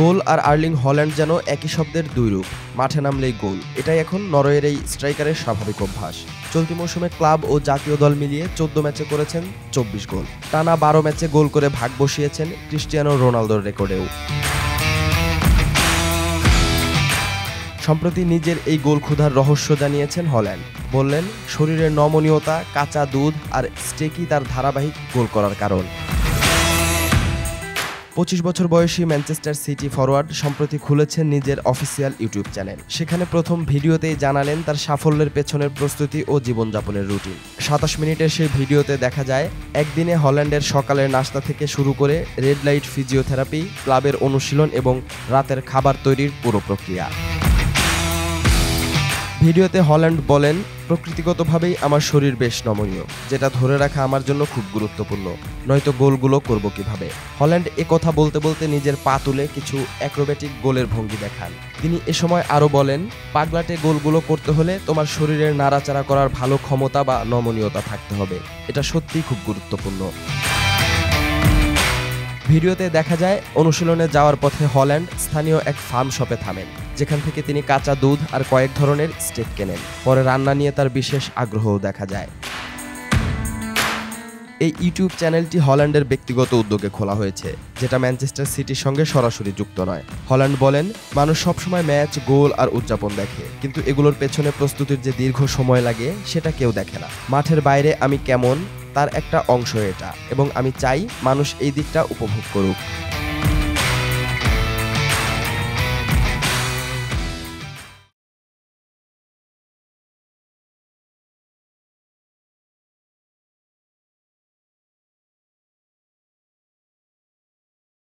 গোল আর Erling Haaland যেন একই শব্দের দুই রূপ। মাঠে নামলেই গোল, এটাই এখন নরওয়ের এই স্ট্রাইকারের স্বাভাবিক অভ্যাস। চলতি মৌসুমে ক্লাব ও জাতীয় দল মিলিয়ে 14 ম্যাচে করেছেন 24 গোল। টানা 12 ম্যাচে গোল করে ভাগ বসিয়েছেন ক্রিস্টিয়ানো রোনালদোর রেকর্ডেও। সম্প্রতি নিজের এই গোল ক্ষুধার রহস্য জানিয়েছেন হল্যান্ড। বললেন, শরীরের নমনীয়তা, কাঁচা দুধ আর স্টেকই তার ধারাবাহিক গোল করার কারণ। 25 বছর বয়সী ম্যানচেস্টার সিটি ফরোয়ার্ড সম্প্রতি খুলেছেন নিজের অফিসিয়াল ইউটিউব চ্যানেল। সেখানে প্রথম ভিডিওতেই জানালেন তার সাফল্যের পেছনের প্রস্তুতি ও জীবনযাপনের রুটিন। 27 মিনিটের সেই ভিডিওতে দেখা যায় একদিনে হল্যান্ডের সকালের নাস্তা থেকে শুরু করে রেড লাইট ফিজিওথেরাপি, ক্লাবের অনুশীলন এবং রাতের খাবার তৈরির পুরো প্রক্রিয়া। ভিডিওতে হল্যান্ড বলেন, প্রকৃতিগতভাবেই আমার শরীর বেশ নমনীয়, যেটা ধরে রাখা আমার জন্য খুব গুরুত্বপূর্ণ, নয়তো গোলগুলো করব কিভাবে। হল্যান্ড কথা বলতে বলতে নিজের পা তুলে কিছু অ্যাক্রোব্যাটিক গোলের ভঙ্গি দেখান। তিনি এ সময় আরও বলেন, পাগলাটে গোলগুলো করতে হলে তোমার শরীরের নাড়াচাড়া করার ভালো ক্ষমতা বা নমনীয়তা থাকতে হবে, এটা সত্যিই খুব গুরুত্বপূর্ণ। ভিডিওতে দেখা যায় অনুশীলনে যাওয়ার পথে হল্যান্ড স্থানীয় এক ফার্ম শপে থামেন, যেখান থেকে তিনি কাঁচা দুধ আর কয়েক ধরনের স্টেক কেনেন। পরে রান্না নিয়ে তার বিশেষ আগ্রহও দেখা যায়। এই ইউটিউব চ্যানেলটি হল্যান্ডের ব্যক্তিগত উদ্যোগে খোলা হয়েছে, যেটা ম্যানচেস্টার সিটির সঙ্গে সরাসরি যুক্ত নয়। হল্যান্ড বলেন, মানুষ সবসময় ম্যাচ, গোল আর উদযাপন দেখে, কিন্তু এগুলোর পেছনে প্রস্তুতির যে দীর্ঘ সময় লাগে সেটা কেউ দেখে না। মাঠের বাইরে আমি কেমন তার একটা অংশ এটা, এবং আমি চাই মানুষ এই দিকটা উপভোগ করুক।